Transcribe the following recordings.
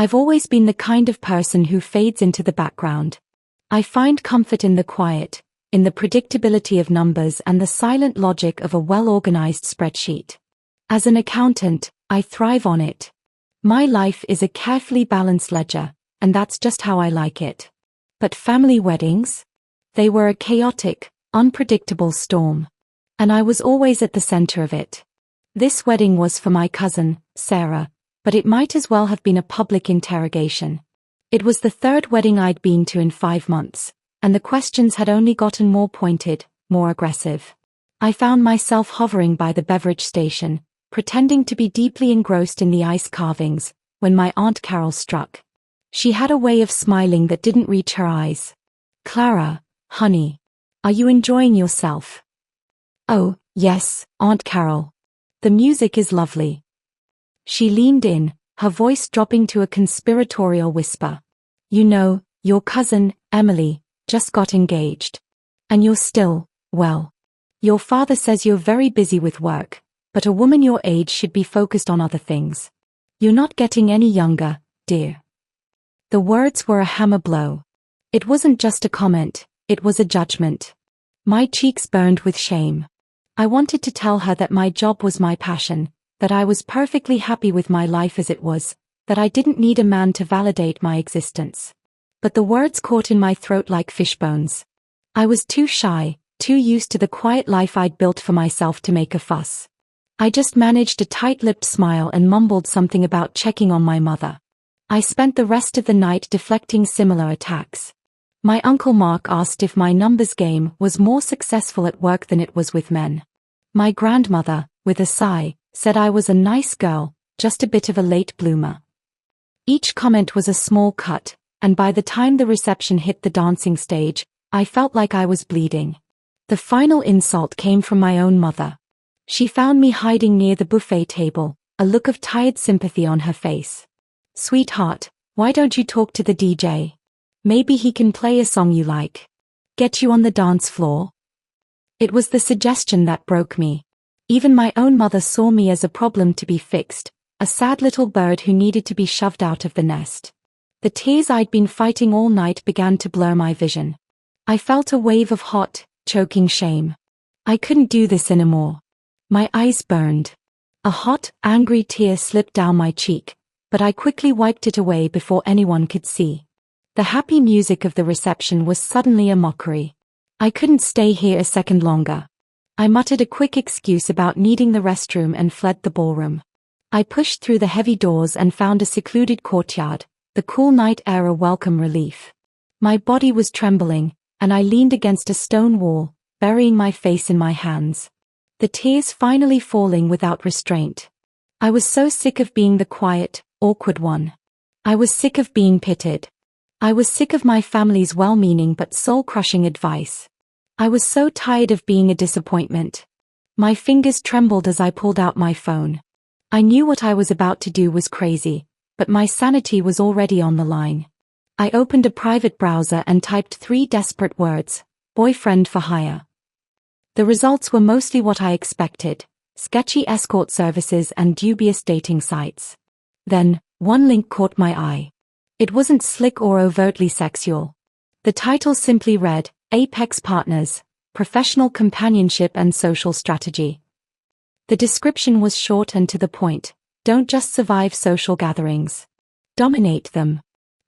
I've always been the kind of person who fades into the background. I find comfort in the quiet, in the predictability of numbers and the silent logic of a well-organized spreadsheet. As an accountant, I thrive on it. My life is a carefully balanced ledger, and that's just how I like it. But family weddings? They were a chaotic, unpredictable storm. And I was always at the center of it. This wedding was for my cousin, Sarah, but it might as well have been a public interrogation. It was the third wedding I'd been to in 5 months, and the questions had only gotten more pointed, more aggressive. I found myself hovering by the beverage station, pretending to be deeply engrossed in the ice carvings, when my Aunt Carol struck. She had a way of smiling that didn't reach her eyes. "Clara, honey, are you enjoying yourself?" "Oh, yes, Aunt Carol. The music is lovely." She leaned in, her voice dropping to a conspiratorial whisper. "You know, your cousin, Emily, just got engaged. And you're still, well. Your father says you're very busy with work, but a woman your age should be focused on other things. You're not getting any younger, dear." The words were a hammer blow. It wasn't just a comment, it was a judgment. My cheeks burned with shame. I wanted to tell her that my job was my passion, that I was perfectly happy with my life as it was, that I didn't need a man to validate my existence. But the words caught in my throat like fishbones. I was too shy, too used to the quiet life I'd built for myself to make a fuss. I just managed a tight-lipped smile and mumbled something about checking on my mother. I spent the rest of the night deflecting similar attacks. My Uncle Mark asked if my numbers game was more successful at work than it was with men. My grandmother, with a sigh, said I was a nice girl, just a bit of a late bloomer. Each comment was a small cut, and by the time the reception hit the dancing stage, I felt like I was bleeding. The final insult came from my own mother. She found me hiding near the buffet table, a look of tired sympathy on her face. "Sweetheart, why don't you talk to the DJ? Maybe he can play a song you like. Get you on the dance floor?" It was the suggestion that broke me. Even my own mother saw me as a problem to be fixed, a sad little bird who needed to be shoved out of the nest. The tears I'd been fighting all night began to blur my vision. I felt a wave of hot, choking shame. I couldn't do this anymore. My eyes burned. A hot, angry tear slipped down my cheek, but I quickly wiped it away before anyone could see. The happy music of the reception was suddenly a mockery. I couldn't stay here a second longer. I muttered a quick excuse about needing the restroom and fled the ballroom. I pushed through the heavy doors and found a secluded courtyard, the cool night air a welcome relief. My body was trembling, and I leaned against a stone wall, burying my face in my hands. The tears finally falling without restraint. I was so sick of being the quiet, awkward one. I was sick of being pitied. I was sick of my family's well-meaning but soul-crushing advice. I was so tired of being a disappointment. My fingers trembled as I pulled out my phone. I knew what I was about to do was crazy, but my sanity was already on the line. I opened a private browser and typed 3 desperate words: boyfriend for hire. The results were mostly what I expected: sketchy escort services and dubious dating sites. Then, one link caught my eye. It wasn't slick or overtly sexual. The title simply read, Apex Partners, Professional Companionship and Social Strategy. The description was short and to the point: don't just survive social gatherings. Dominate them.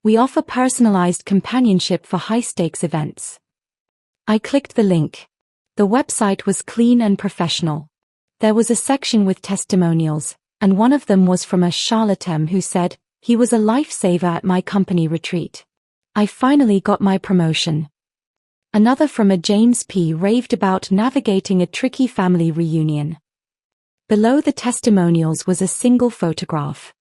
We offer personalized companionship for high-stakes events. I clicked the link. The website was clean and professional. There was a section with testimonials, and one of them was from a charlatan who said he was a lifesaver at my company retreat. I finally got my promotion. Another from a James P. raved about navigating a tricky family reunion. Below the testimonials was a single photograph.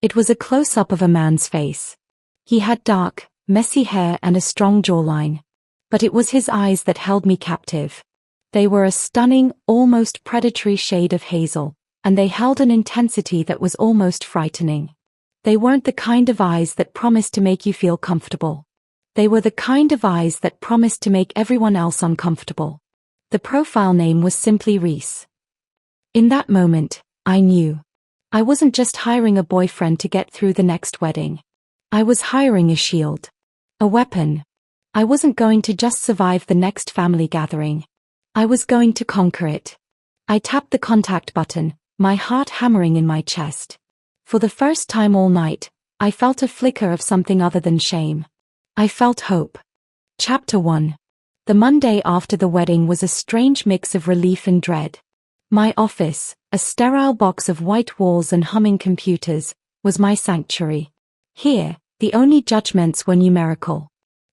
It was a close-up of a man's face. He had dark, messy hair and a strong jawline. But it was his eyes that held me captive. They were a stunning, almost predatory shade of hazel, and they held an intensity that was almost frightening. They weren't the kind of eyes that promised to make you feel comfortable. They were the kind of eyes that promised to make everyone else uncomfortable. The profile name was simply Reese. In that moment, I knew. I wasn't just hiring a boyfriend to get through the next wedding. I was hiring a shield. A weapon. I wasn't going to just survive the next family gathering. I was going to conquer it. I tapped the contact button, my heart hammering in my chest. For the first time all night, I felt a flicker of something other than shame. I felt hope. Chapter 1. The Monday after the wedding was a strange mix of relief and dread. My office, a sterile box of white walls and humming computers, was my sanctuary. Here, the only judgments were numerical.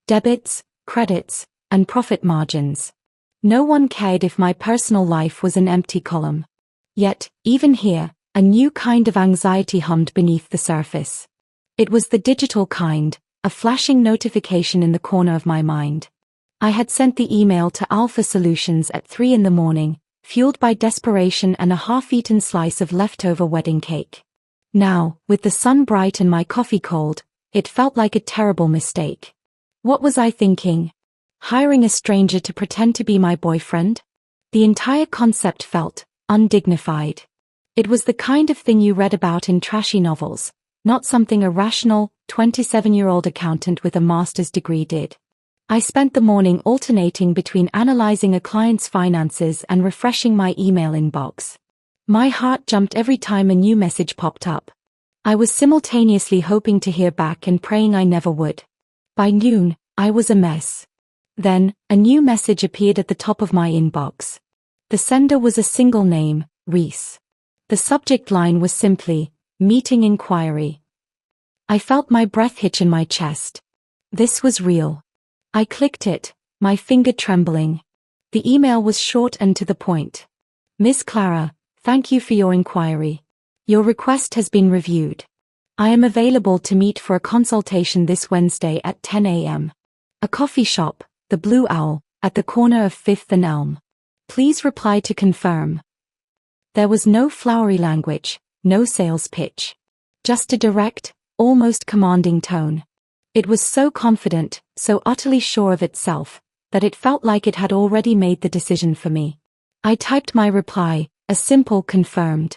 Debits, credits, and profit margins. No one cared if my personal life was an empty column. Yet, even here, a new kind of anxiety hummed beneath the surface. It was the digital kind, a flashing notification in the corner of my mind. I had sent the email to Alpha Solutions at 3 a.m, fueled by desperation and a half-eaten slice of leftover wedding cake. Now, with the sun bright and my coffee cold, it felt like a terrible mistake. What was I thinking? Hiring a stranger to pretend to be my boyfriend? The entire concept felt undignified. It was the kind of thing you read about in trashy novels, not something a rational, 27-year-old accountant with a master's degree did. I spent the morning alternating between analyzing a client's finances and refreshing my email inbox. My heart jumped every time a new message popped up. I was simultaneously hoping to hear back and praying I never would. By noon, I was a mess. Then, a new message appeared at the top of my inbox. The sender was a single name, Reese. The subject line was simply, meeting inquiry. I felt my breath hitch in my chest. This was real. I clicked it, my finger trembling. The email was short and to the point. Miss Clara, thank you for your inquiry. Your request has been reviewed. I am available to meet for a consultation this Wednesday at 10 a.m. A coffee shop, the Blue Owl, at the corner of 5th and Elm. Please reply to confirm. There was no flowery language, no sales pitch. Just a direct, almost commanding tone. It was so confident, so utterly sure of itself, that it felt like it had already made the decision for me. I typed my reply, a simple confirmed.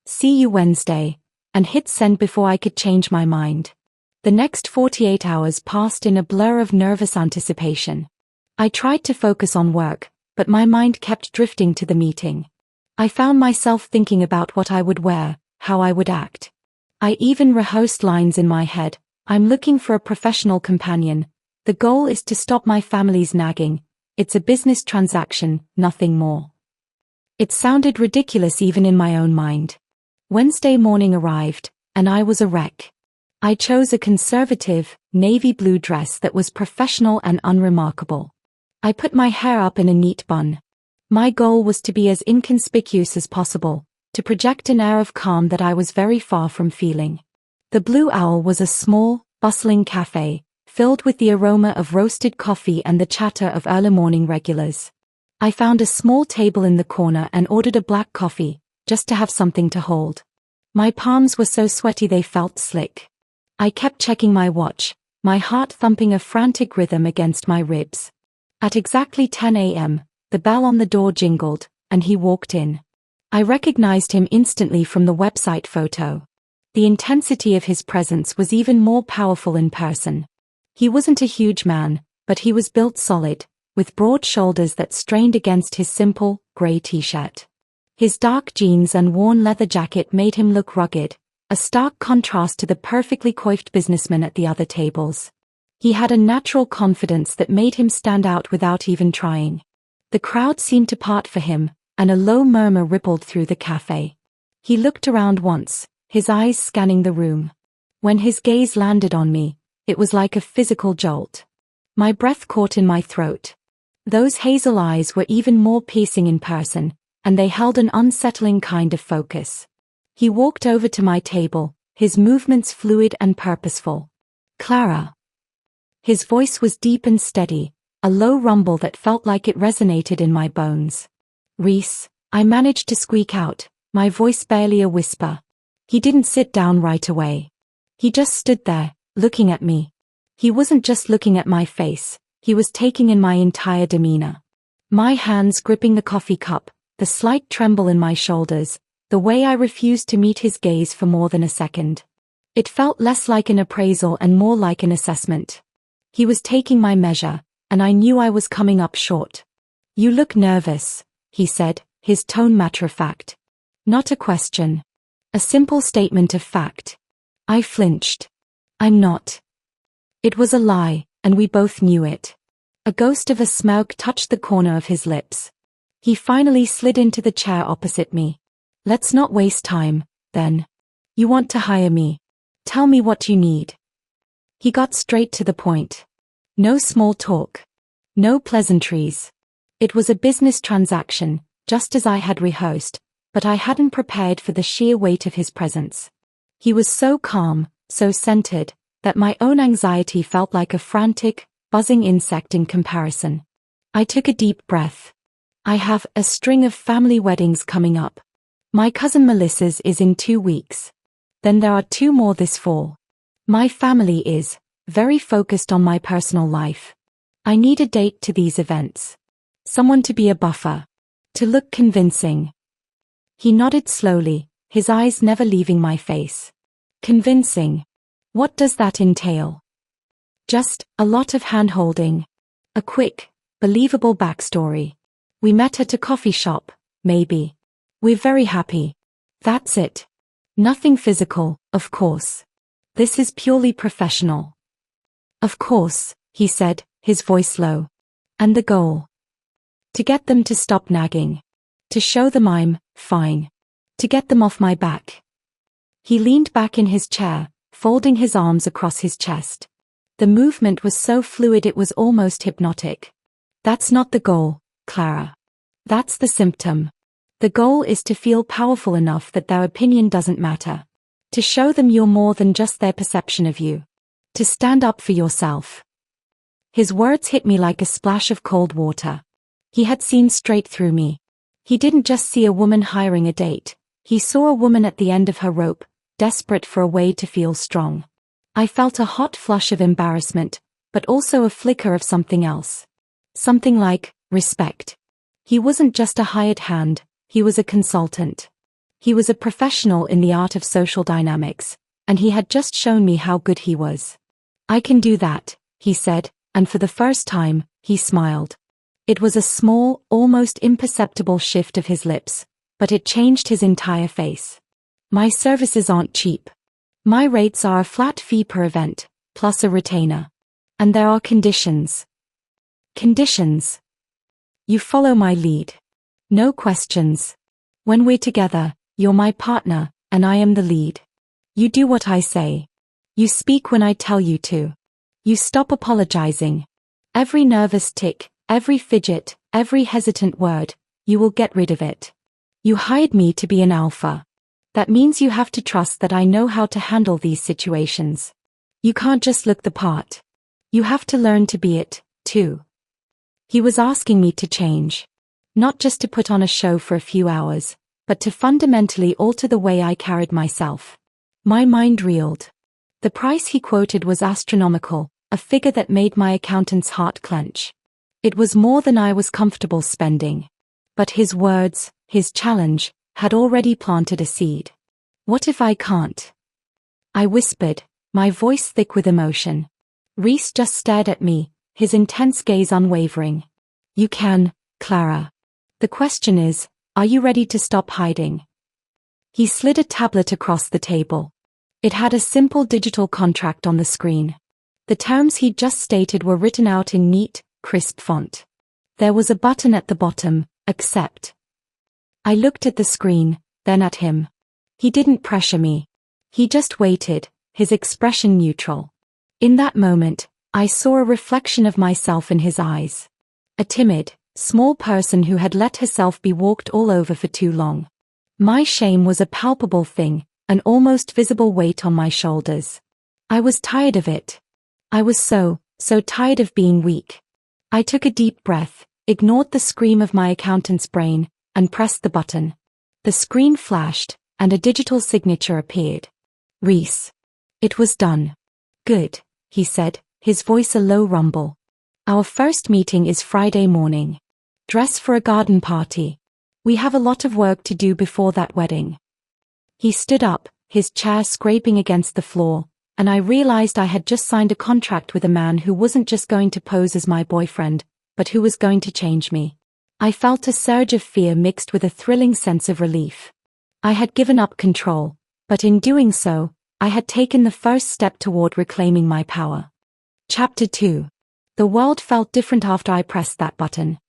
See you Wednesday, and hit send before I could change my mind. The next 48 hours passed in a blur of nervous anticipation. I tried to focus on work, but my mind kept drifting to the meeting. I found myself thinking about what I would wear, how I would act. I even rehearsed lines in my head. I'm looking for a professional companion. The goal is to stop my family's nagging. It's a business transaction, nothing more. It sounded ridiculous even in my own mind. Wednesday morning arrived, and I was a wreck. I chose a conservative, navy blue dress that was professional and unremarkable. I put my hair up in a neat bun. My goal was to be as inconspicuous as possible, to project an air of calm that I was very far from feeling. The Blue Owl was a small, bustling cafe, filled with the aroma of roasted coffee and the chatter of early morning regulars. I found a small table in the corner and ordered a black coffee, just to have something to hold. My palms were so sweaty they felt slick. I kept checking my watch, my heart thumping a frantic rhythm against my ribs. At exactly 10 a.m., the bell on the door jingled, and he walked in. I recognized him instantly from the website photo. The intensity of his presence was even more powerful in person. He wasn't a huge man, but he was built solid, with broad shoulders that strained against his simple, grey t-shirt. His dark jeans and worn leather jacket made him look rugged, a stark contrast to the perfectly coiffed businessmen at the other tables. He had a natural confidence that made him stand out without even trying. The crowd seemed to part for him, and a low murmur rippled through the cafe. He looked around once, his eyes scanning the room. When his gaze landed on me, it was like a physical jolt. My breath caught in my throat. Those hazel eyes were even more piercing in person, and they held an unsettling kind of focus. He walked over to my table, his movements fluid and purposeful. Clara. His voice was deep and steady, a low rumble that felt like it resonated in my bones. Reese, I managed to squeak out, my voice barely a whisper. He didn't sit down right away. He just stood there, looking at me. He wasn't just looking at my face, he was taking in my entire demeanor. My hands gripping the coffee cup, the slight tremble in my shoulders, the way I refused to meet his gaze for more than a second. It felt less like an appraisal and more like an assessment. He was taking my measure, and I knew I was coming up short. "You look nervous," he said, his tone matter-of-fact. Not a question. A simple statement of fact. I flinched. "I'm not." It was a lie, and we both knew it. A ghost of a smirk touched the corner of his lips. He finally slid into the chair opposite me. "Let's not waste time, then. You want to hire me. Tell me what you need." He got straight to the point. No small talk. No pleasantries. It was a business transaction, just as I had rehearsed, but I hadn't prepared for the sheer weight of his presence. He was so calm, so centered, that my own anxiety felt like a frantic, buzzing insect in comparison. I took a deep breath. "I have a string of family weddings coming up. My cousin Melissa's is in 2 weeks. Then there are 2 more this fall. My family is very focused on my personal life. I need a date to these events. Someone to be a buffer. To look convincing." He nodded slowly, his eyes never leaving my face. "Convincing. What does that entail?" "Just a lot of hand-holding. A quick, believable backstory. We met at a coffee shop, maybe. We're very happy. That's it. Nothing physical, of course. This is purely professional." "Of course," he said, his voice low. "And the goal? To get them to stop nagging. To show them I'm fine. To get them off my back." He leaned back in his chair, folding his arms across his chest. The movement was so fluid it was almost hypnotic. "That's not the goal, Clara. That's the symptom. The goal is to feel powerful enough that their opinion doesn't matter. To show them you're more than just their perception of you. To stand up for yourself." His words hit me like a splash of cold water. He had seen straight through me. He didn't just see a woman hiring a date. He saw a woman at the end of her rope, desperate for a way to feel strong. I felt a hot flush of embarrassment, but also a flicker of something else. Something like respect. He wasn't just a hired hand, he was a consultant. He was a professional in the art of social dynamics, and he had just shown me how good he was. "I can do that," he said, and for the first time, he smiled. It was a small, almost imperceptible shift of his lips, but it changed his entire face. "My services aren't cheap. My rates are a flat fee per event, plus a retainer. And there are conditions." "Conditions?" "You follow my lead. No questions. When we're together, you're my partner, and I am the lead. You do what I say. You speak when I tell you to. You stop apologizing. Every nervous tick, every fidget, every hesitant word, you will get rid of it. You hired me to be an alpha. That means you have to trust that I know how to handle these situations. You can't just look the part. You have to learn to be it, too." He was asking me to change. Not just to put on a show for a few hours, but to fundamentally alter the way I carried myself. My mind reeled. The price he quoted was astronomical, a figure that made my accountant's heart clench. It was more than I was comfortable spending. But his words, his challenge, had already planted a seed. "What if I can't?" I whispered, my voice thick with emotion. Reese just stared at me, his intense gaze unwavering. "You can, Clara. The question is, are you ready to stop hiding?" He slid a tablet across the table. It had a simple digital contract on the screen. The terms he'd just stated were written out in neat, crisp font. There was a button at the bottom, accept. I looked at the screen, then at him. He didn't pressure me. He just waited, his expression neutral. In that moment, I saw a reflection of myself in his eyes. A timid, small person who had let herself be walked all over for too long. My shame was a palpable thing, an almost visible weight on my shoulders. I was tired of it. I was so tired of being weak. I took a deep breath, ignored the scream of my accountant's brain, and pressed the button. The screen flashed, and a digital signature appeared. "Reese." It was done. "Good," he said, his voice a low rumble. "Our first meeting is Friday morning. Dress for a garden party. We have a lot of work to do before that wedding." He stood up, his chair scraping against the floor, and I realized I had just signed a contract with a man who wasn't just going to pose as my boyfriend, but who was going to change me. I felt a surge of fear mixed with a thrilling sense of relief. I had given up control, but in doing so, I had taken the first step toward reclaiming my power. Chapter 2. The world felt different after I pressed that button.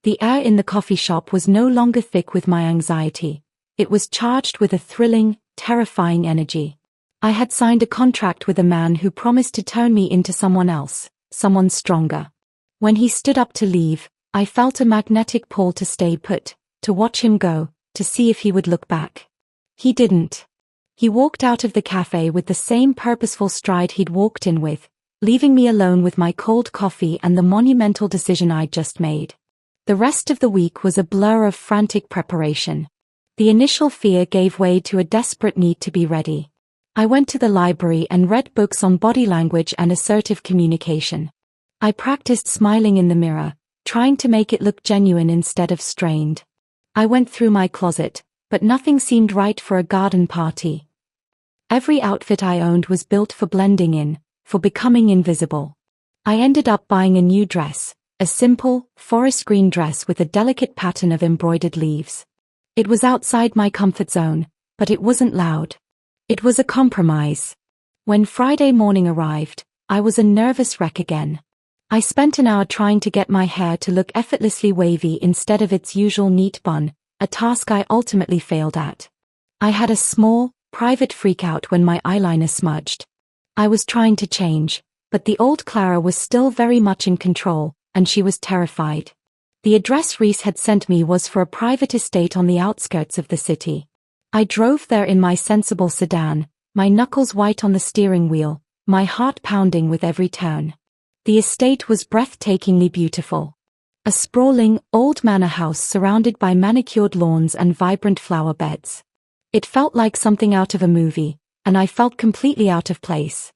The air in the coffee shop was no longer thick with my anxiety. It was charged with a thrilling, terrifying energy. I had signed a contract with a man who promised to turn me into someone else, someone stronger. When he stood up to leave, I felt a magnetic pull to stay put, to watch him go, to see if he would look back. He didn't. He walked out of the cafe with the same purposeful stride he'd walked in with, leaving me alone with my cold coffee and the monumental decision I'd just made. The rest of the week was a blur of frantic preparation. The initial fear gave way to a desperate need to be ready. I went to the library and read books on body language and assertive communication. I practiced smiling in the mirror, trying to make it look genuine instead of strained. I went through my closet, but nothing seemed right for a garden party. Every outfit I owned was built for blending in, for becoming invisible. I ended up buying a new dress, a simple, forest green dress with a delicate pattern of embroidered leaves. It was outside my comfort zone, but it wasn't loud. It was a compromise. When Friday morning arrived, I was a nervous wreck again. I spent an hour trying to get my hair to look effortlessly wavy instead of its usual neat bun, a task I ultimately failed at. I had a small, private freakout when my eyeliner smudged. I was trying to change, but the old Clara was still very much in control, and she was terrified. The address Reese had sent me was for a private estate on the outskirts of the city. I drove there in my sensible sedan, my knuckles white on the steering wheel, my heart pounding with every turn. The estate was breathtakingly beautiful. A sprawling, old manor house surrounded by manicured lawns and vibrant flower beds. It felt like something out of a movie, and I felt completely out of place.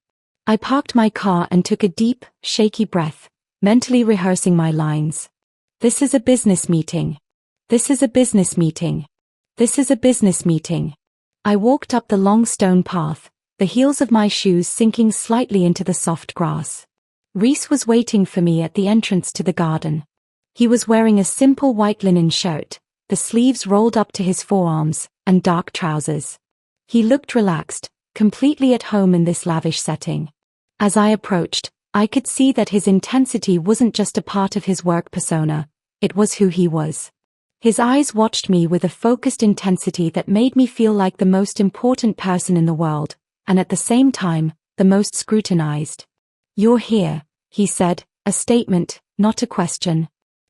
I parked my car and took a deep, shaky breath, mentally rehearsing my lines. This is a business meeting. This is a business meeting. This is a business meeting. I walked up the long stone path, the heels of my shoes sinking slightly into the soft grass. Reese was waiting for me at the entrance to the garden. He was wearing a simple white linen shirt, the sleeves rolled up to his forearms, and dark trousers. He looked relaxed, completely at home in this lavish setting. As I approached, I could see that his intensity wasn't just a part of his work persona, it was who he was. His eyes watched me with a focused intensity that made me feel like the most important person in the world, and at the same time, the most scrutinized. "You're here," he said, a statement, not a question.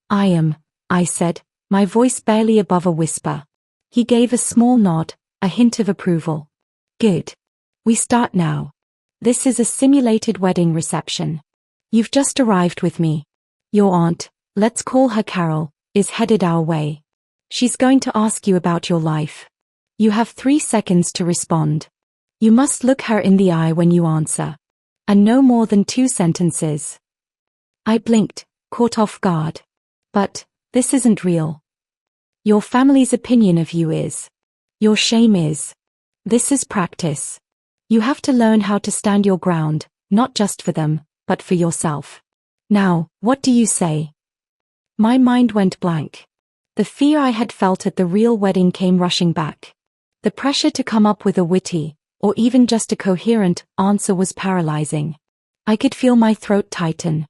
"I am," I said, my voice barely above a whisper. He gave a small nod, a hint of approval. "Good. We start now. This is a simulated wedding reception. You've just arrived with me. Your aunt, let's call her Carol, is headed our way. She's going to ask you about your life. You have 3 seconds to respond. You must look her in the eye when you answer. And no more than 2 sentences." I blinked, caught off guard. "But, this isn't real. Your family's opinion of you is. Your shame is. This is practice. You have to learn how to stand your ground, not just for them, but for yourself. Now, what do you say?" My mind went blank. The fear I had felt at the real wedding came rushing back. The pressure to come up with a witty, or even just a coherent, answer was paralyzing. I could feel my throat tighten.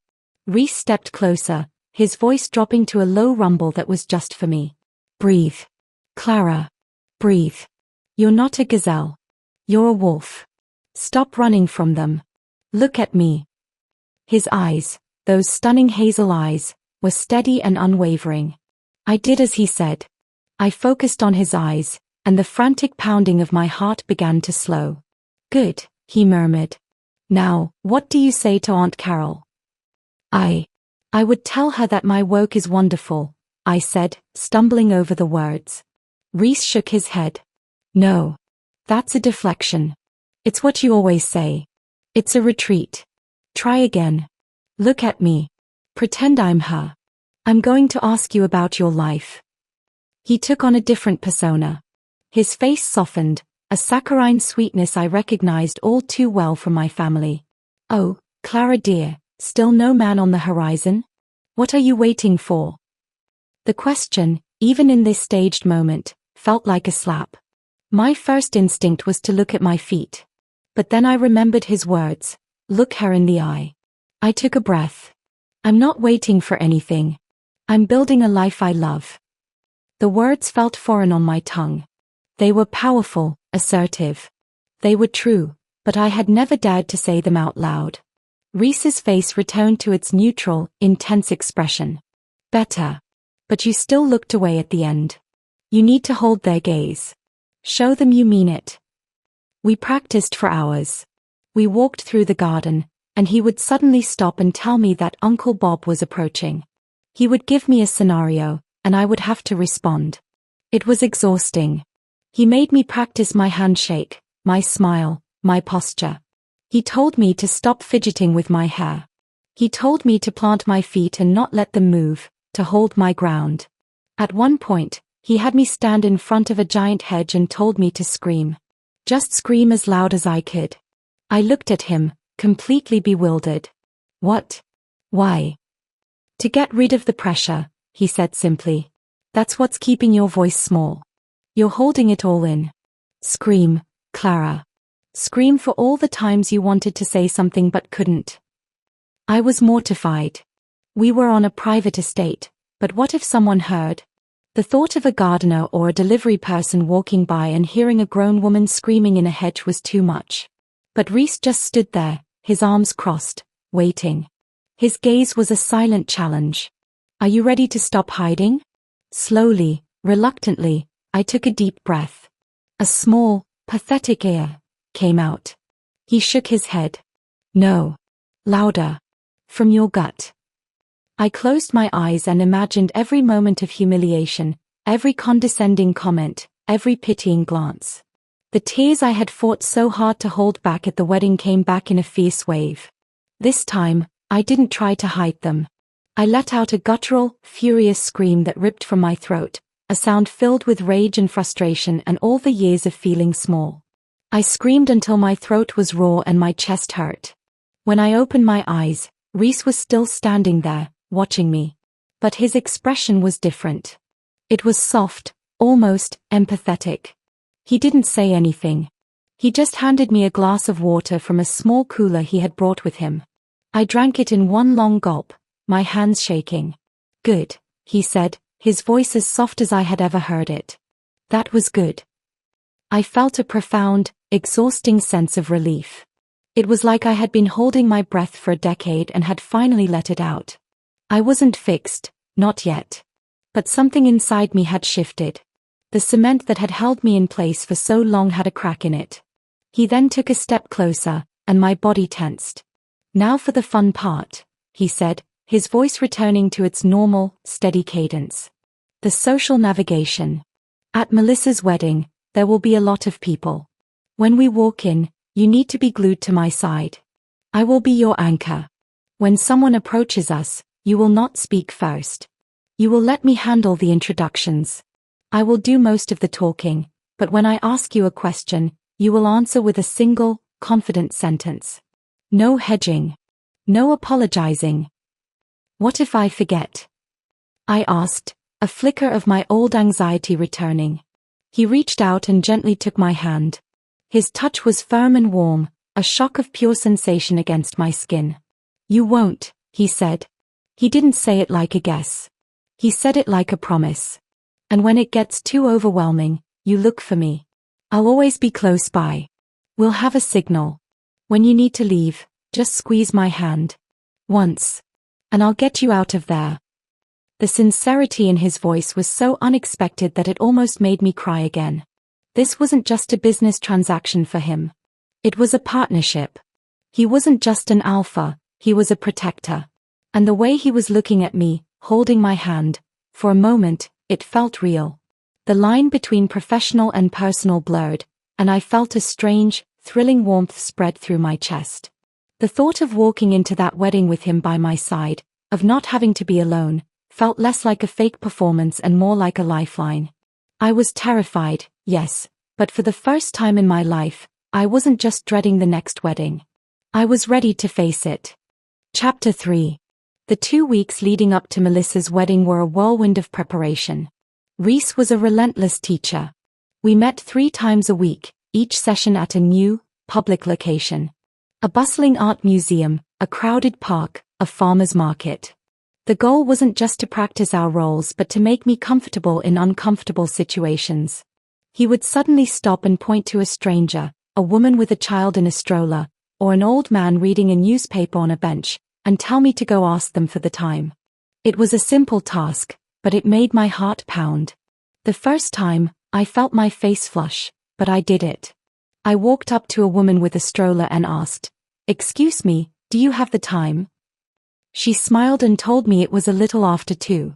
Reese stepped closer, his voice dropping to a low rumble that was just for me. "Breathe. Clara. Breathe. You're not a gazelle. You're a wolf. Stop running from them. Look at me." His eyes, those stunning hazel eyes, were steady and unwavering. I did as he said. I focused on his eyes, and the frantic pounding of my heart began to slow. "Good," he murmured. "Now, what do you say to Aunt Carol?" I would tell her that my work is wonderful," I said, stumbling over the words. Reese shook his head. "No. That's a deflection. It's what you always say. It's a retreat. Try again. Look at me. Pretend I'm her. I'm going to ask you about your life." He took on a different persona. His face softened, a saccharine sweetness I recognized all too well from my family. "Oh, Clara dear, still no man on the horizon? What are you waiting for?" The question, even in this staged moment, felt like a slap. My first instinct was to look at my feet. But then I remembered his words, "Look her in the eye." I took a breath. "I'm not waiting for anything. I'm building a life I love." The words felt foreign on my tongue. They were powerful, assertive. They were true, but I had never dared to say them out loud. Reese's face returned to its neutral, intense expression. "Better. But you still looked away at the end. You need to hold their gaze. Show them you mean it." We practiced for hours. We walked through the garden, and he would suddenly stop and tell me that Uncle Bob was approaching. He would give me a scenario, and I would have to respond. It was exhausting. He made me practice my handshake, my smile, my posture. He told me to stop fidgeting with my hair. He told me to plant my feet and not let them move, to hold my ground. At one point, he had me stand in front of a giant hedge and told me to scream. Just scream as loud as I could. I looked at him, completely bewildered. "What? Why?" "To get rid of the pressure," he said simply. "That's what's keeping your voice small. You're holding it all in. Scream, Clara. Scream for all the times you wanted to say something but couldn't." I was mortified. We were on a private estate, but what if someone heard? The thought of a gardener or a delivery person walking by and hearing a grown woman screaming in a hedge was too much. But Reese just stood there, his arms crossed, waiting. His gaze was a silent challenge. "Are you ready to stop hiding?" Slowly, reluctantly, I took a deep breath. A small, pathetic "ear" came out. He shook his head. "No. Louder. From your gut." I closed my eyes and imagined every moment of humiliation, every condescending comment, every pitying glance. The tears I had fought so hard to hold back at the wedding came back in a fierce wave. This time, I didn't try to hide them. I let out a guttural, furious scream that ripped from my throat, a sound filled with rage and frustration and all the years of feeling small. I screamed until my throat was raw and my chest hurt. When I opened my eyes, Reese was still standing there, watching me. But his expression was different. It was soft, almost empathetic. He didn't say anything. He just handed me a glass of water from a small cooler he had brought with him. I drank it in one long gulp, my hands shaking. "Good," he said, his voice as soft as I had ever heard it. "That was good." I felt a profound, exhausting sense of relief. It was like I had been holding my breath for a decade and had finally let it out. I wasn't fixed, not yet. But something inside me had shifted. The cement that had held me in place for so long had a crack in it. He then took a step closer, and my body tensed. "Now for the fun part," he said, his voice returning to its normal, steady cadence. "The social navigation. At Melissa's wedding, there will be a lot of people. When we walk in, you need to be glued to my side. I will be your anchor. When someone approaches us, you will not speak first. You will let me handle the introductions. I will do most of the talking, but when I ask you a question, you will answer with a single, confident sentence. No hedging. No apologizing." "What if I forget?" I asked, a flicker of my old anxiety returning. He reached out and gently took my hand. His touch was firm and warm, a shock of pure sensation against my skin. "You won't," he said. He didn't say it like a guess. He said it like a promise. "And when it gets too overwhelming, you look for me. I'll always be close by. We'll have a signal. When you need to leave, just squeeze my hand. Once. And I'll get you out of there." The sincerity in his voice was so unexpected that it almost made me cry again. This wasn't just a business transaction for him. It was a partnership. He wasn't just an alpha, he was a protector. And the way he was looking at me, holding my hand, for a moment, it felt real. The line between professional and personal blurred, and I felt a strange, thrilling warmth spread through my chest. The thought of walking into that wedding with him by my side, of not having to be alone, felt less like a fake performance and more like a lifeline. I was terrified, yes, But for the first time in my life, I wasn't just dreading the next wedding. I was ready to face it. Chapter 3. The 2 weeks leading up to Melissa's wedding were a whirlwind of preparation. Reese was a relentless teacher. We met 3 times a week, each session at a new, public location. A bustling art museum, a crowded park, a farmer's market. The goal wasn't just to practice our roles but to make me comfortable in uncomfortable situations. He would suddenly stop and point to a stranger, a woman with a child in a stroller, or an old man reading a newspaper on a bench, and tell me to go ask them for the time. It was a simple task, but it made my heart pound. The first time, I felt my face flush, but I did it. I walked up to a woman with a stroller and asked, "Excuse me, do you have the time?" She smiled and told me it was a little after 2.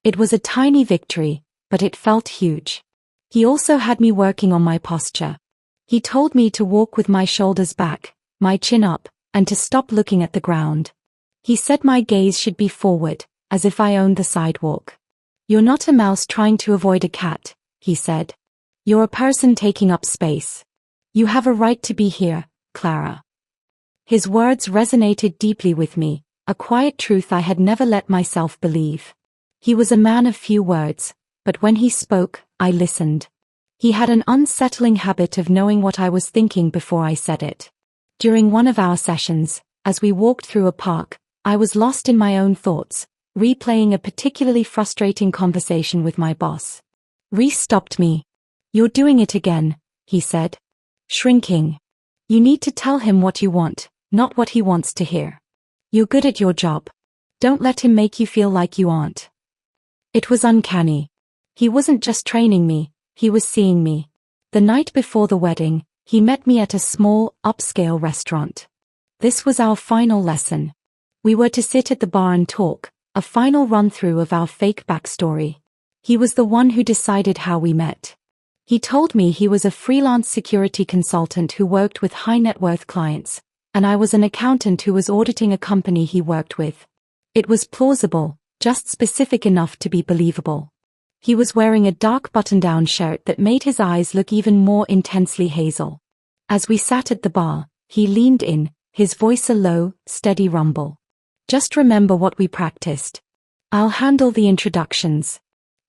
It was a tiny victory, but it felt huge. He also had me working on my posture. He told me to walk with my shoulders back, my chin up, and to stop looking at the ground. He said my gaze should be forward, as if I owned the sidewalk. "You're not a mouse trying to avoid a cat," he said. "You're a person taking up space. You have a right to be here, Clara." His words resonated deeply with me, a quiet truth I had never let myself believe. He was a man of few words, but when he spoke, I listened. He had an unsettling habit of knowing what I was thinking before I said it. During one of our sessions, as we walked through a park, I was lost in my own thoughts, replaying a particularly frustrating conversation with my boss. Reese stopped me. "You're doing it again," he said. "Shrinking. You need to tell him what you want, not what he wants to hear. You're good at your job. Don't let him make you feel like you aren't." It was uncanny. He wasn't just training me, he was seeing me. The night before the wedding, he met me at a small, upscale restaurant. This was our final lesson. We were to sit at the bar and talk, a final run-through of our fake backstory. He was the one who decided how we met. He told me he was a freelance security consultant who worked with high-net-worth clients, and I was an accountant who was auditing a company he worked with. It was plausible, just specific enough to be believable. He was wearing a dark button-down shirt that made his eyes look even more intensely hazel. As we sat at the bar, he leaned in, his voice a low, steady rumble. "Just remember what we practiced. I'll handle the introductions.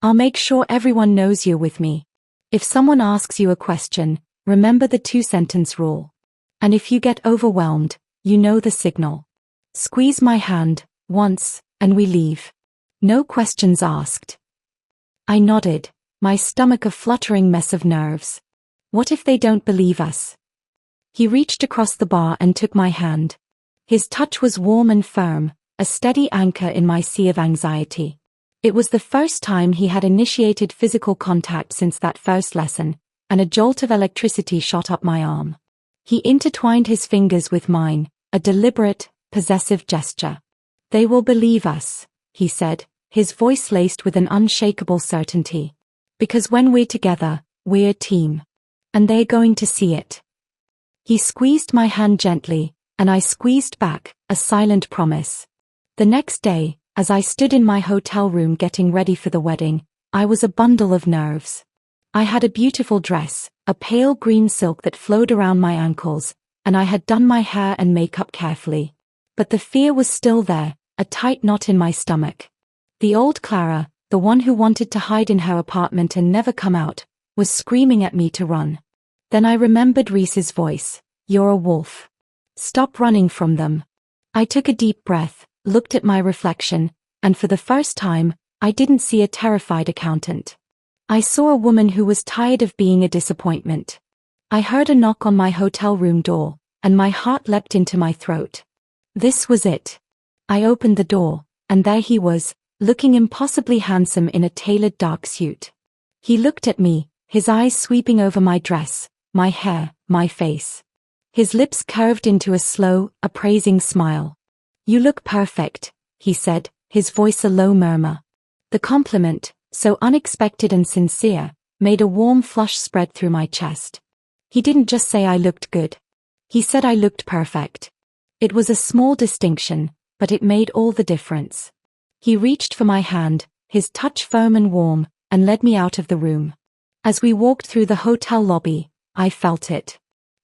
I'll make sure everyone knows you're with me. If someone asks you a question, remember the 2-sentence rule. And if you get overwhelmed, you know the signal. Squeeze my hand, once, and we leave. No questions asked." I nodded, my stomach a fluttering mess of nerves. What if they don't believe us? He reached across the bar and took my hand. His touch was warm and firm, a steady anchor in my sea of anxiety. It was the first time he had initiated physical contact since that first lesson, and a jolt of electricity shot up my arm. He intertwined his fingers with mine, a deliberate, possessive gesture. "They will believe us," he said, his voice laced with an unshakable certainty. "Because when we're together, we're a team. And they're going to see it." He squeezed my hand gently, and I squeezed back, a silent promise. The next day, as I stood in my hotel room getting ready for the wedding, I was a bundle of nerves. I had a beautiful dress, a pale green silk that flowed around my ankles, and I had done my hair and makeup carefully. But the fear was still there, a tight knot in my stomach. The old Clara, the one who wanted to hide in her apartment and never come out, was screaming at me to run. Then I remembered Reese's voice. "You're a wolf. Stop running from them." I took a deep breath, looked at my reflection, and for the first time, I didn't see a terrified accountant. I saw a woman who was tired of being a disappointment. I heard a knock on my hotel room door, and my heart leapt into my throat. This was it. I opened the door, and there he was, looking impossibly handsome in a tailored dark suit. He looked at me, his eyes sweeping over my dress, my hair, my face. His lips curved into a slow, appraising smile. "You look perfect," he said, his voice a low murmur. The compliment, so unexpected and sincere, made a warm flush spread through my chest. He didn't just say I looked good. He said I looked perfect. It was a small distinction, but it made all the difference. He reached for my hand, his touch firm and warm, and led me out of the room. As we walked through the hotel lobby, I felt it.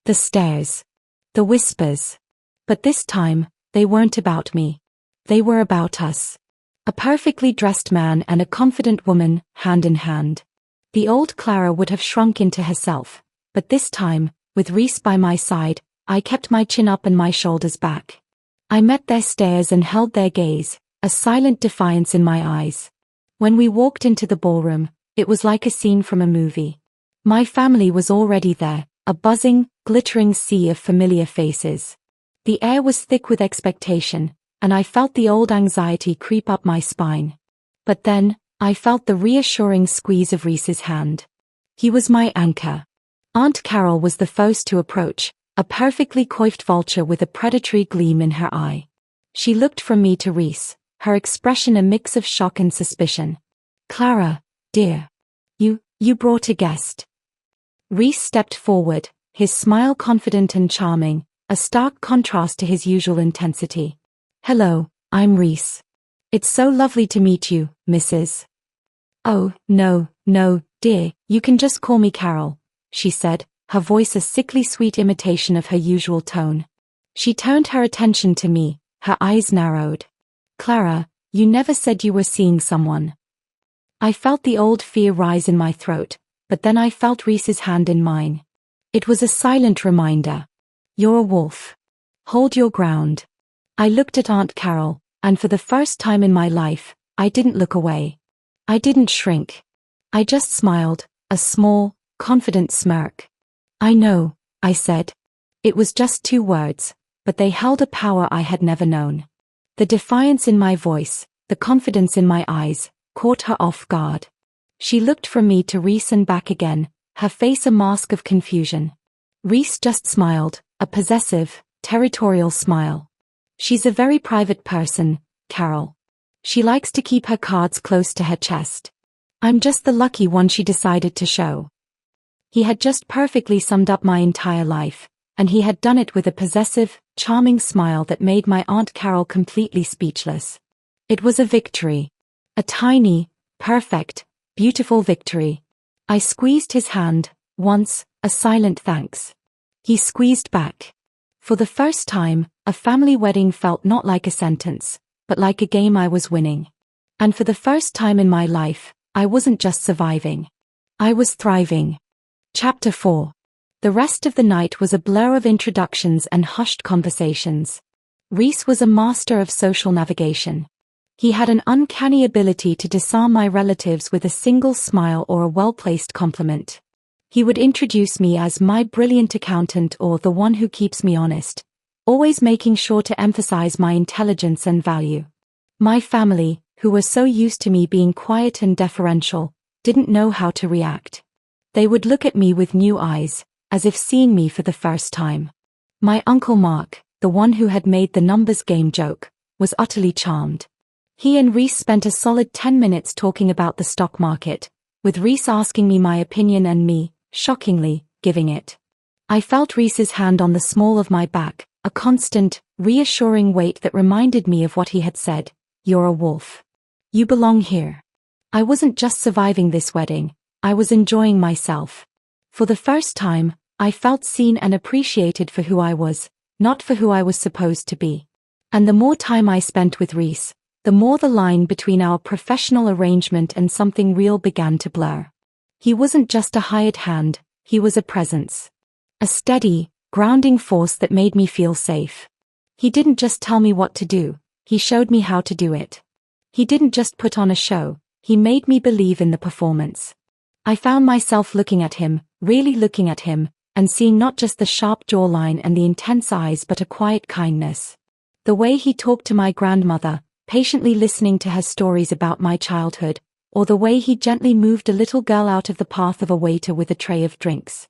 The stares. The whispers. But this time, they weren't about me. They were about us. A perfectly dressed man and a confident woman, hand in hand. The old Clara would have shrunk into herself, but this time, with Rhys by my side, I kept my chin up and my shoulders back. I met their stares and held their gaze, a silent defiance in my eyes. When we walked into the ballroom, it was like a scene from a movie. My family was already there, a buzzing, glittering sea of familiar faces. The air was thick with expectation, and I felt the old anxiety creep up my spine. But then, I felt the reassuring squeeze of Rhys's hand. He was my anchor. Aunt Carol was the first to approach, a perfectly coiffed vulture with a predatory gleam in her eye. She looked from me to Rhys, her expression a mix of shock and suspicion. "Clara, dear. You brought a guest." Rhys stepped forward, his smile confident and charming, a stark contrast to his usual intensity. "Hello, I'm Rhys. It's so lovely to meet you, Mrs. "Oh, no, dear, you can just call me Carol," she said, her voice a sickly sweet imitation of her usual tone. She turned her attention to me, her eyes narrowed. "Clara, you never said you were seeing someone." I felt the old fear rise in my throat, but then I felt Rhys's hand in mine. It was a silent reminder. "You're a wolf. Hold your ground." I looked at Aunt Carol, and for the first time in my life, I didn't look away. I didn't shrink. I just smiled, a small, confident smirk. "I know," I said. It was just 2 words, but they held a power I had never known. The defiance in my voice, the confidence in my eyes, caught her off guard. She looked from me to Rhys and back again, her face a mask of confusion. Rhys just smiled, a possessive, territorial smile. "She's a very private person, Carol. She likes to keep her cards close to her chest. I'm just the lucky one she decided to show." He had just perfectly summed up my entire life, and he had done it with a possessive, charming smile that made my Aunt Carol completely speechless. It was a victory. A tiny, perfect, beautiful victory. I squeezed his hand, once, a silent thanks. He squeezed back. For the first time, a family wedding felt not like a sentence, but like a game I was winning. And for the first time in my life, I wasn't just surviving. I was thriving. Chapter 4. The rest of the night was a blur of introductions and hushed conversations. Rhys was a master of social navigation. He had an uncanny ability to disarm my relatives with a single smile or a well-placed compliment. He would introduce me as my brilliant accountant or the one who keeps me honest, always making sure to emphasize my intelligence and value. My family, who were so used to me being quiet and deferential, didn't know how to react. They would look at me with new eyes, as if seeing me for the first time. My Uncle Mark, the one who had made the numbers game joke, was utterly charmed. He and Rhys spent a solid 10 minutes talking about the stock market, with Rhys asking me my opinion and me, shockingly, giving it. I felt Rhys's hand on the small of my back, a constant, reassuring weight that reminded me of what he had said. "You're a wolf. You belong here." I wasn't just surviving this wedding, I was enjoying myself. For the first time, I felt seen and appreciated for who I was, not for who I was supposed to be. And the more time I spent with Rhys, the more the line between our professional arrangement and something real began to blur. He wasn't just a hired hand, he was a presence. A steady, grounding force that made me feel safe. He didn't just tell me what to do, he showed me how to do it. He didn't just put on a show, he made me believe in the performance. I found myself looking at him, really looking at him, and seeing not just the sharp jawline and the intense eyes but a quiet kindness. The way he talked to my grandmother, patiently listening to her stories about my childhood, or the way he gently moved a little girl out of the path of a waiter with a tray of drinks.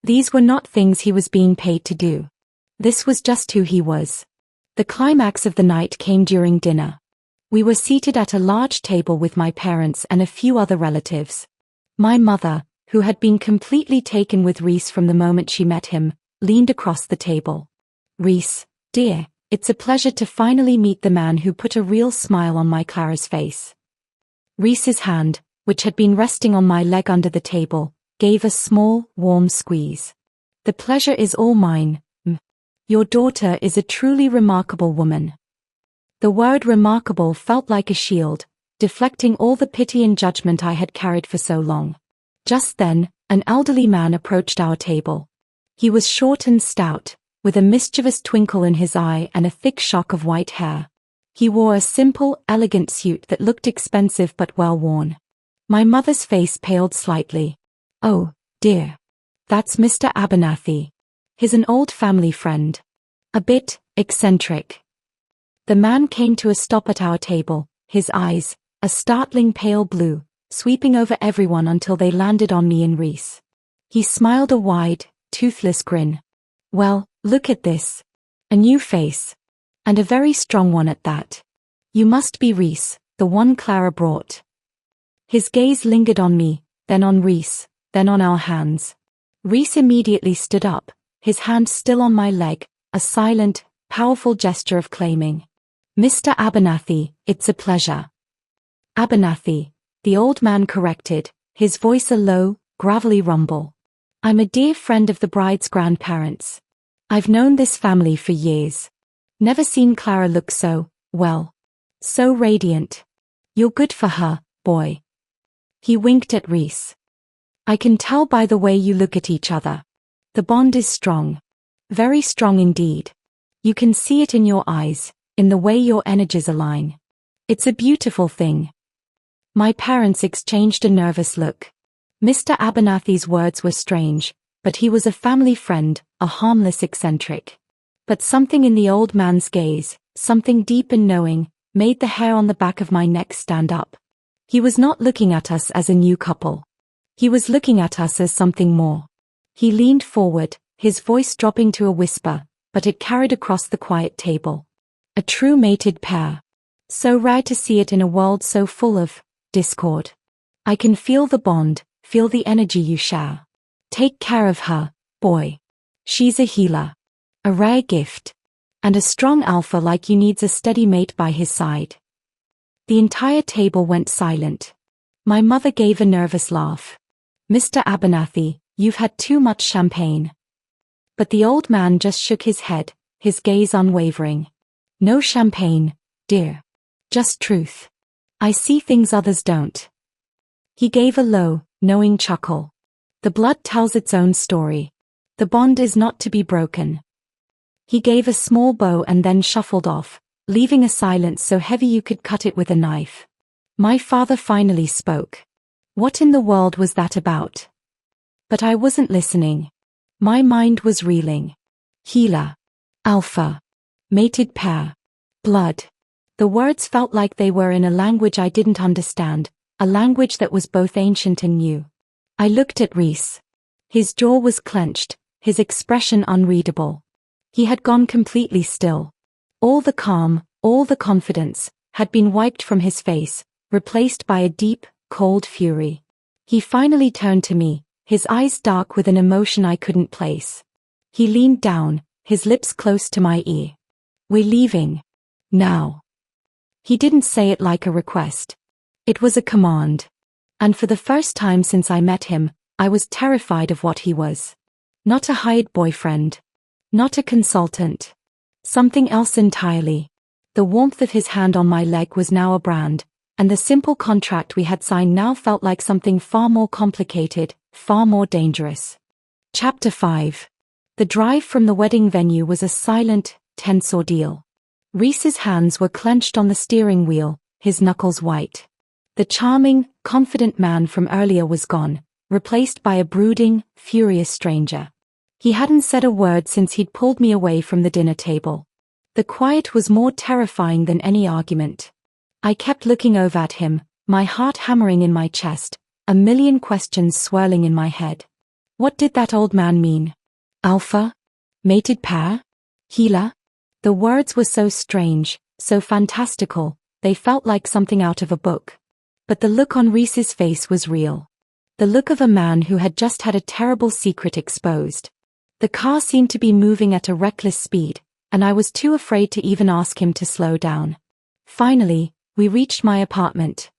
These were not things he was being paid to do. This was just who he was. The climax of the night came during dinner. We were seated at a large table with my parents and a few other relatives. My mother, who had been completely taken with Rhys from the moment she met him, leaned across the table. "Rhys, dear, it's a pleasure to finally meet the man who put a real smile on my Clara's face." Rhys's hand, which had been resting on my leg under the table, gave a small, warm squeeze. The pleasure is all mine. Your daughter is a truly remarkable woman. The word remarkable felt like a shield, deflecting all the pity and judgment I had carried for so long. Just then, an elderly man approached our table. He was short and stout, with a mischievous twinkle in his eye and a thick shock of white hair. He wore a simple, elegant suit that looked expensive but well worn. My mother's face paled slightly. Oh, dear. That's Mr. Abernathy. He's an old family friend. A bit eccentric. The man came to a stop at our table, his eyes, a startling pale blue, sweeping over everyone until they landed on me and Reese. He smiled a wide, toothless grin. Well, look at this. A new face. And a very strong one at that. You must be Reese, the one Clara brought. His gaze lingered on me, then on Reese, then on our hands. Reese immediately stood up, his hand still on my leg, a silent, powerful gesture of claiming. Mr. Abernathy, it's a pleasure. Abernathy, the old man corrected, his voice a low, gravelly rumble. I'm a dear friend of the bride's grandparents. I've known this family for years. Never seen Clara look so, well, so radiant. You're good for her, boy. He winked at Reese. I can tell by the way you look at each other. The bond is strong. Very strong indeed. You can see it in your eyes, in the way your energies align. It's a beautiful thing. My parents exchanged a nervous look. Mr. Abernathy's words were strange, but he was a family friend, a harmless eccentric. But something in the old man's gaze, something deep and knowing, made the hair on the back of my neck stand up. He was not looking at us as a new couple. He was looking at us as something more. He leaned forward, his voice dropping to a whisper, but it carried across the quiet table. A true mated pair. So rare to see it in a world so full of discord. I can feel the bond, feel the energy you share. Take care of her, boy. She's a healer. A rare gift. And a strong alpha like you needs a steady mate by his side. The entire table went silent. My mother gave a nervous laugh. Mr. Abernathy, you've had too much champagne. But the old man just shook his head, his gaze unwavering. No champagne, dear. Just truth. I see things others don't. He gave a low, knowing chuckle. The blood tells its own story. The bond is not to be broken. He gave a small bow and then shuffled off, leaving a silence so heavy you could cut it with a knife. My father finally spoke. What in the world was that about? But I wasn't listening. My mind was reeling. Healer. Alpha. Mated pair. Blood. The words felt like they were in a language I didn't understand, a language that was both ancient and new. I looked at Reese. His jaw was clenched, his expression unreadable. He had gone completely still. All the calm, all the confidence, had been wiped from his face, replaced by a deep, cold fury. He finally turned to me, his eyes dark with an emotion I couldn't place. He leaned down, his lips close to my ear. We're leaving. Now. He didn't say it like a request. It was a command. And for the first time since I met him, I was terrified of what he was. Not a hired boyfriend. Not a consultant. Something else entirely. The warmth of his hand on my leg was now a brand, and the simple contract we had signed now felt like something far more complicated, far more dangerous. Chapter 5. The drive from the wedding venue was a silent, tense ordeal. Reese's hands were clenched on the steering wheel, his knuckles white. The charming, confident man from earlier was gone, replaced by a brooding, furious stranger. He hadn't said a word since he'd pulled me away from the dinner table. The quiet was more terrifying than any argument. I kept looking over at him, my heart hammering in my chest, a million questions swirling in my head. What did that old man mean? Alpha? Mated pair? Healer? The words were so strange, so fantastical, they felt like something out of a book. But the look on Reese's face was real. The look of a man who had just had a terrible secret exposed. The car seemed to be moving at a reckless speed, and I was too afraid to even ask him to slow down. Finally, we reached my apartment.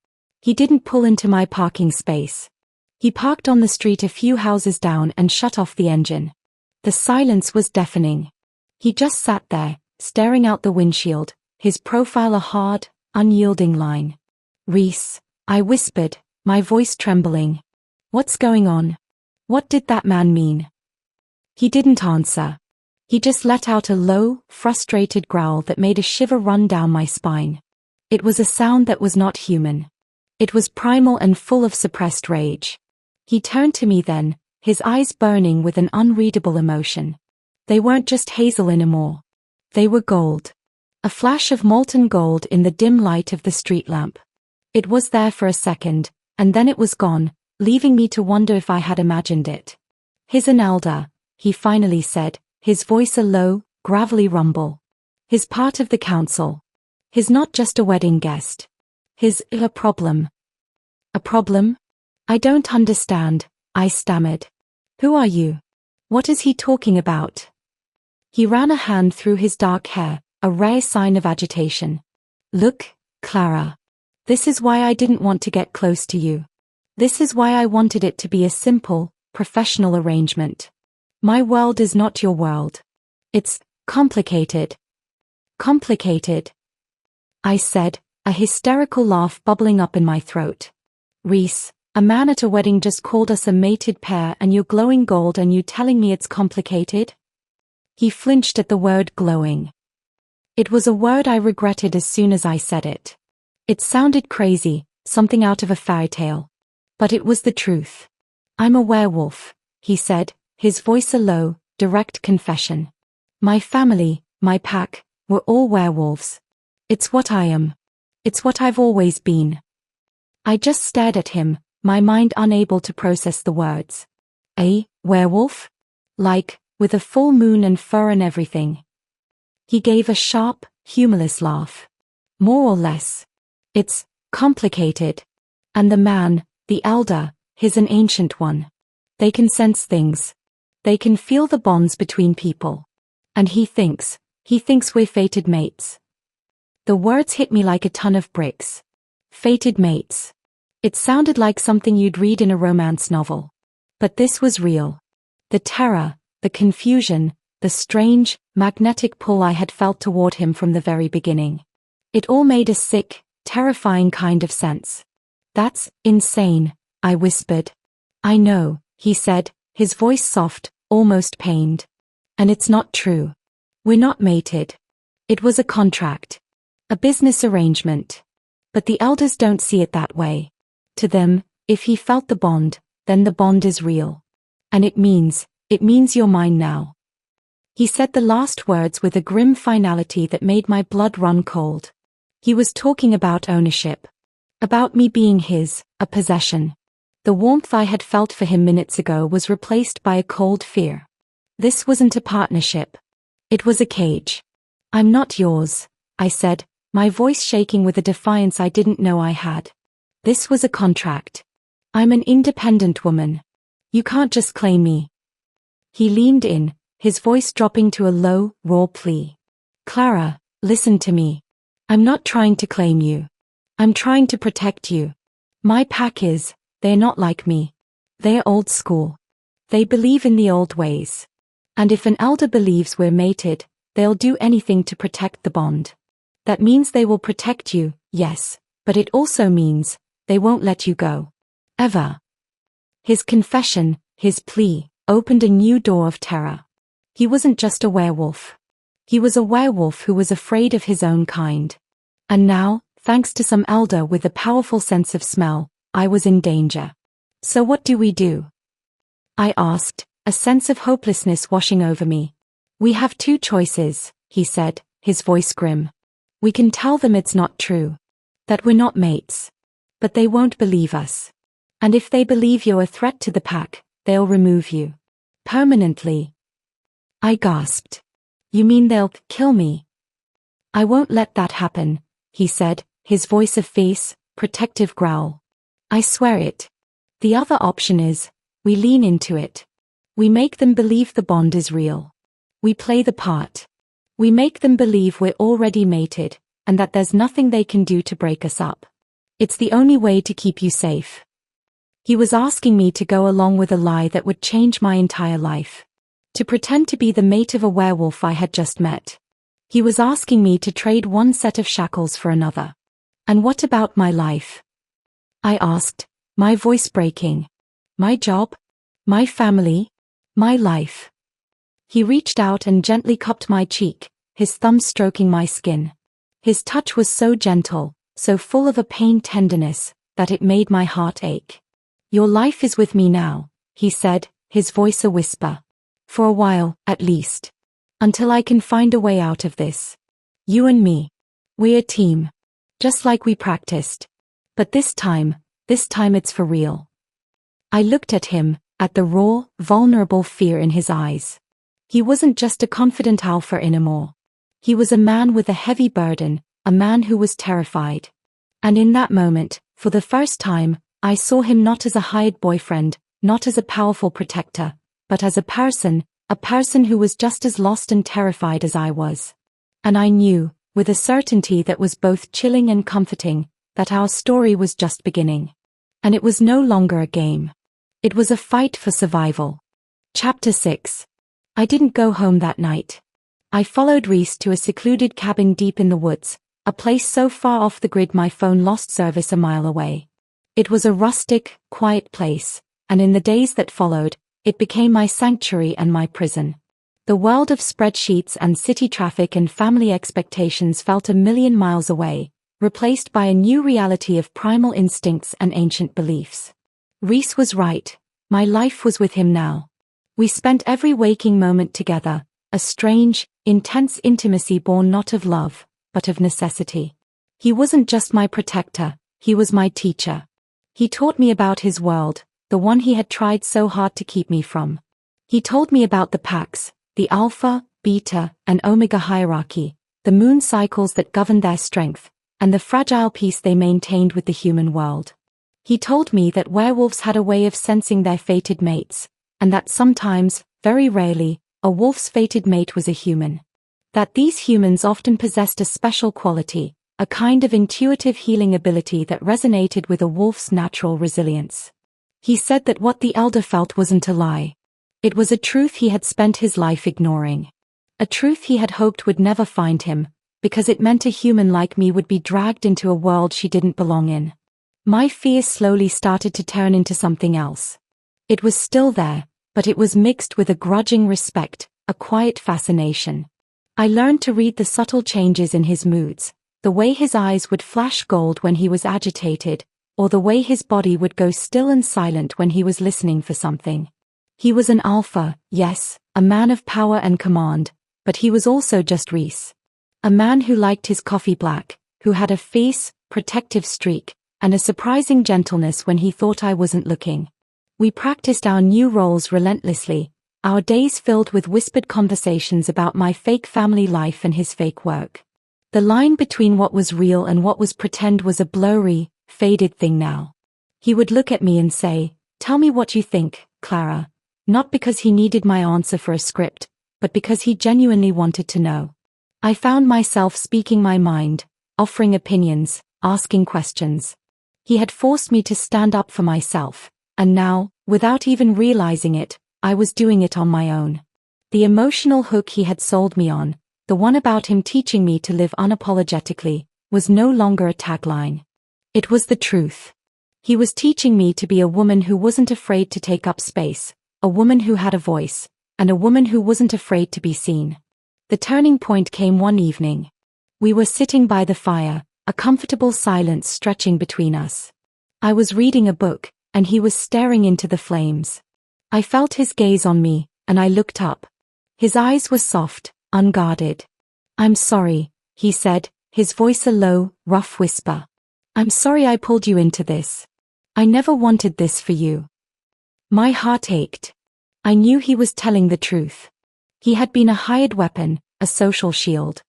He didn't pull into my parking space. He parked on the street a few houses down and shut off the engine. The silence was deafening. He just sat there, staring out the windshield, his profile a hard, unyielding line. "Reese," I whispered, my voice trembling. "What's going on? What did that man mean?" He didn't answer. He just let out a low, frustrated growl that made a shiver run down my spine. It was a sound that was not human. It was primal and full of suppressed rage. He turned to me then, his eyes burning with an unreadable emotion. They weren't just hazel anymore. They were gold. A flash of molten gold in the dim light of the street lamp. It was there for a second, and then it was gone, leaving me to wonder if I had imagined it. "He's an elder," he finally said, his voice a low, gravelly rumble. "He's part of the council. He's not just a wedding guest. He's a problem." "A problem? I don't understand," I stammered. "Who are you? What is he talking about?" He ran a hand through his dark hair, a rare sign of agitation. "Look, Clara. This is why I didn't want to get close to you. This is why I wanted it to be a simple, professional arrangement. My world is not your world. It's complicated." "Complicated?" I said, a hysterical laugh bubbling up in my throat. "Reese, a man at a wedding just called us a mated pair and you're glowing gold and you telling me it's complicated?" He flinched at the word glowing. It was a word I regretted as soon as I said it. It sounded crazy, something out of a fairy tale. But it was the truth. "I'm a werewolf," he said, his voice a low, direct confession. "My family, my pack, we're all werewolves. It's what I am. It's what I've always been." I just stared at him, my mind unable to process the words. "A werewolf? Like, with a full moon and fur and everything?" He gave a sharp, humorless laugh. "More or less. It's complicated. And the man, the elder, he's an ancient one. They can sense things. They can feel the bonds between people. And he thinks we're fated mates." The words hit me like a ton of bricks. Fated mates. It sounded like something you'd read in a romance novel. But this was real. The terror, the confusion, the strange, magnetic pull I had felt toward him from the very beginning. It all made a sick, terrifying kind of sense. "That's insane," I whispered. "I know," he said, his voice soft, almost pained. "And it's not true. We're not mated. It was a contract. A business arrangement. But the elders don't see it that way. To them, if he felt the bond, then the bond is real. And it means you're mine now." He said the last words with a grim finality that made my blood run cold. He was talking about ownership. About me being his, a possession. The warmth I had felt for him minutes ago was replaced by a cold fear. This wasn't a partnership. It was a cage. "I'm not yours," I said, my voice shaking with a defiance I didn't know I had. "This was a contract. I'm an independent woman. You can't just claim me." He leaned in, his voice dropping to a low, raw plea. "Clara, listen to me. I'm not trying to claim you. I'm trying to protect you. My pack is, they're not like me. They're old school. They believe in the old ways. And if an elder believes we're mated, they'll do anything to protect the bond. That means they will protect you, yes, but it also means they won't let you go. Ever." His confession, his plea, opened a new door of terror. He wasn't just a werewolf. He was a werewolf who was afraid of his own kind. And now, thanks to some elder with a powerful sense of smell, I was in danger. "So what do we do?" I asked, a sense of hopelessness washing over me. "We have two choices," he said, his voice grim. "We can tell them it's not true. That we're not mates. But they won't believe us. And if they believe you're a threat to the pack, they'll remove you. Permanently." I gasped. "You mean they'll kill me?" "I won't let that happen," he said, his voice a fierce, protective growl. "I swear it. The other option is, we lean into it. We make them believe the bond is real. We play the part. We make them believe we're already mated, and that there's nothing they can do to break us up. It's the only way to keep you safe." He was asking me to go along with a lie that would change my entire life. To pretend to be the mate of a werewolf I had just met. He was asking me to trade one set of shackles for another. And what about my life? I asked, my voice breaking. My job? My family? My life? He reached out and gently cupped my cheek, his thumb stroking my skin. His touch was so gentle, so full of a pained tenderness, that it made my heart ache. Your life is with me now, he said, his voice a whisper. For a while, at least. Until I can find a way out of this. You and me. We're a team. Just like we practiced. But this time it's for real. I looked at him, at the raw, vulnerable fear in his eyes. He wasn't just a confident alpha anymore. He was a man with a heavy burden, a man who was terrified. And in that moment, for the first time, I saw him not as a hired boyfriend, not as a powerful protector, but as a person who was just as lost and terrified as I was. And I knew, with a certainty that was both chilling and comforting, that our story was just beginning. And it was no longer a game. It was a fight for survival. Chapter 6. I didn't go home that night. I followed Reese to a secluded cabin deep in the woods, a place so far off the grid my phone lost service a mile away. It was a rustic, quiet place, and in the days that followed, it became my sanctuary and my prison. The world of spreadsheets and city traffic and family expectations felt a million miles away, replaced by a new reality of primal instincts and ancient beliefs. Reese was right. My life was with him now. We spent every waking moment together, a strange, intense intimacy born not of love, but of necessity. He wasn't just my protector, he was my teacher. He taught me about his world, the one he had tried so hard to keep me from. He told me about the packs, the alpha, beta, and omega hierarchy, the moon cycles that governed their strength, and the fragile peace they maintained with the human world. He told me that werewolves had a way of sensing their fated mates, and that sometimes, very rarely, a wolf's fated mate was a human. That these humans often possessed a special quality, a kind of intuitive healing ability that resonated with a wolf's natural resilience. He said that what the elder felt wasn't a lie. It was a truth he had spent his life ignoring. A truth he had hoped would never find him, because it meant a human like me would be dragged into a world she didn't belong in. My fear slowly started to turn into something else. It was still there, but it was mixed with a grudging respect, a quiet fascination. I learned to read the subtle changes in his moods, the way his eyes would flash gold when he was agitated, or the way his body would go still and silent when he was listening for something. He was an alpha, yes, a man of power and command, but he was also just Reese. A man who liked his coffee black, who had a fierce, protective streak, and a surprising gentleness when he thought I wasn't looking. We practiced our new roles relentlessly, our days filled with whispered conversations about my fake family life and his fake work. The line between what was real and what was pretend was a blurry, faded thing now. He would look at me and say, "Tell me what you think, Clara," not because he needed my answer for a script, but because he genuinely wanted to know. I found myself speaking my mind, offering opinions, asking questions. He had forced me to stand up for myself, and now, without even realizing it, I was doing it on my own. The emotional hook he had sold me on, the one about him teaching me to live unapologetically, was no longer a tagline. It was the truth. He was teaching me to be a woman who wasn't afraid to take up space, a woman who had a voice, and a woman who wasn't afraid to be seen. The turning point came one evening. We were sitting by the fire, a comfortable silence stretching between us. I was reading a book, and he was staring into the flames. I felt his gaze on me, and I looked up. His eyes were soft, unguarded. "I'm sorry," he said, his voice a low, rough whisper. "I'm sorry I pulled you into this. I never wanted this for you." My heart ached. I knew he was telling the truth. He had been a hired weapon, a social shield.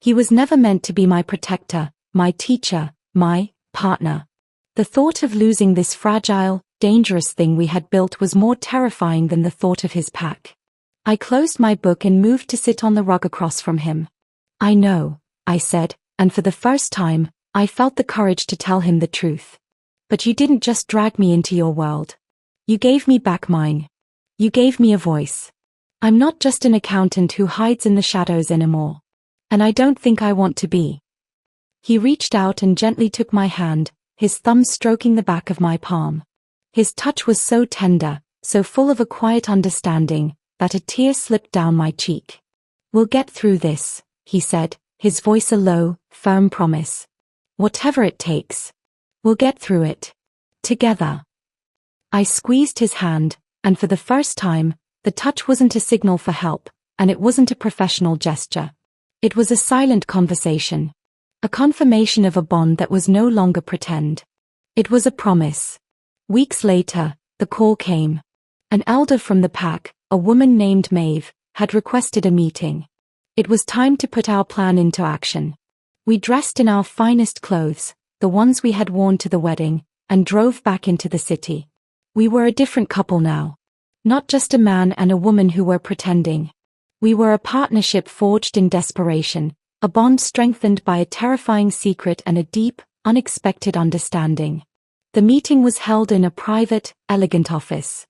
He was never meant to be my protector, my teacher, my partner. The thought of losing this fragile, dangerous thing we had built was more terrifying than the thought of his pack. I closed my book and moved to sit on the rug across from him. "I know," I said, and for the first time, I felt the courage to tell him the truth. But you didn't just drag me into your world. You gave me back mine. You gave me a voice. I'm not just an accountant who hides in the shadows anymore. And I don't think I want to be. He reached out and gently took my hand, his thumb stroking the back of my palm. His touch was so tender, so full of a quiet understanding, that a tear slipped down my cheek. We'll get through this, he said, his voice a low, firm promise. Whatever it takes. We'll get through it. Together. I squeezed his hand, and for the first time, the touch wasn't a signal for help, and it wasn't a professional gesture. It was a silent conversation. A confirmation of a bond that was no longer pretend. It was a promise. Weeks later, the call came. An elder from the pack, a woman named Maeve, had requested a meeting. It was time to put our plan into action. We dressed in our finest clothes, the ones we had worn to the wedding, and drove back into the city. We were a different couple now. Not just a man and a woman who were pretending. We were a partnership forged in desperation, a bond strengthened by a terrifying secret and a deep, unexpected understanding. The meeting was held in a private, elegant office.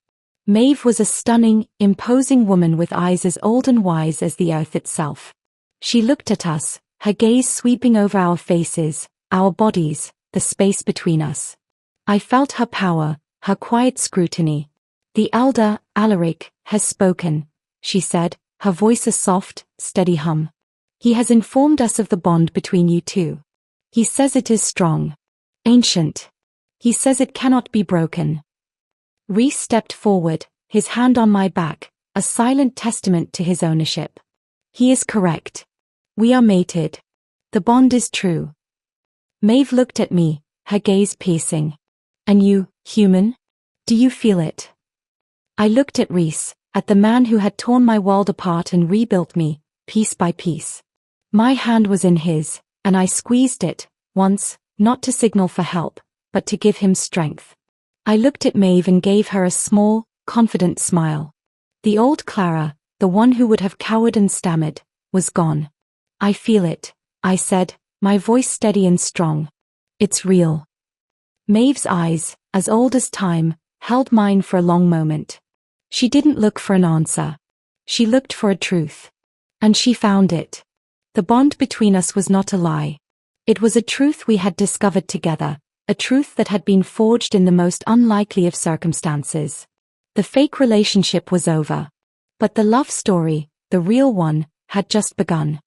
Maeve was a stunning, imposing woman with eyes as old and wise as the earth itself. She looked at us, her gaze sweeping over our faces, our bodies, the space between us. I felt her power, her quiet scrutiny. The elder, Alaric, has spoken, she said, her voice a soft, steady hum. He has informed us of the bond between you two. He says it is strong. Ancient. He says it cannot be broken. Rhys stepped forward, his hand on my back, a silent testament to his ownership. He is correct. We are mated. The bond is true. Maeve looked at me, her gaze piercing. And you, human? Do you feel it? I looked at Rhys, at the man who had torn my world apart and rebuilt me, piece by piece. My hand was in his, and I squeezed it, once, not to signal for help, but to give him strength. I looked at Maeve and gave her a small, confident smile. The old Clara, the one who would have cowered and stammered, was gone. I feel it, I said, my voice steady and strong. It's real. Maeve's eyes, as old as time, held mine for a long moment. She didn't look for an answer. She looked for a truth. And she found it. The bond between us was not a lie. It was a truth we had discovered together, a truth that had been forged in the most unlikely of circumstances. The fake relationship was over. But the love story, the real one, had just begun.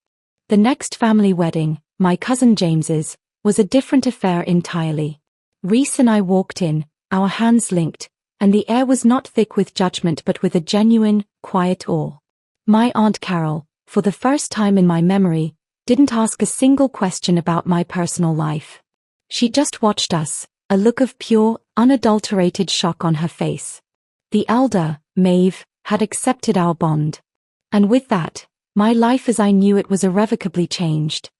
The next family wedding, my cousin James's, was a different affair entirely. Rhys and I walked in, our hands linked, and the air was not thick with judgment but with a genuine, quiet awe. My Aunt Carol, for the first time in my memory, didn't ask a single question about my personal life. She just watched us, a look of pure, unadulterated shock on her face. The elder, Maeve, had accepted our bond. And with that, my life as I knew it was irrevocably changed.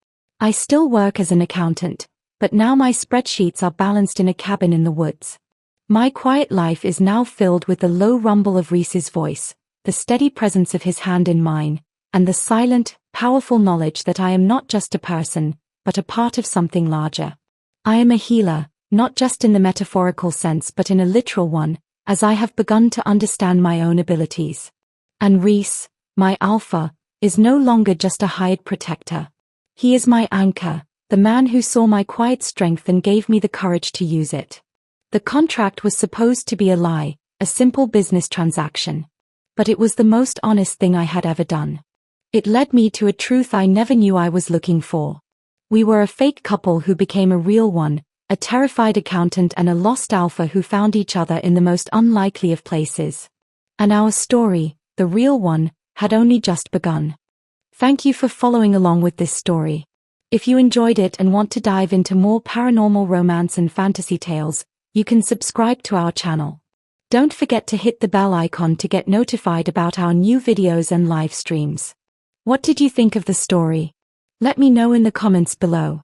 I still work as an accountant, but now my spreadsheets are balanced in a cabin in the woods. My quiet life is now filled with the low rumble of Rhys's voice, the steady presence of his hand in mine, and the silent, powerful knowledge that I am not just a person, but a part of something larger. I am a healer, not just in the metaphorical sense but in a literal one, as I have begun to understand my own abilities. And Rhys, my alpha, is no longer just a hired protector. He is my anchor, the man who saw my quiet strength and gave me the courage to use it. The contract was supposed to be a lie, a simple business transaction. But it was the most honest thing I had ever done. It led me to a truth I never knew I was looking for. We were a fake couple who became a real one, a terrified accountant and a lost alpha who found each other in the most unlikely of places. And our story, the real one, had only just begun. Thank you for following along with this story. If you enjoyed it and want to dive into more paranormal romance and fantasy tales, you can subscribe to our channel. Don't forget to hit the bell icon to get notified about our new videos and live streams. What did you think of the story? Let me know in the comments below.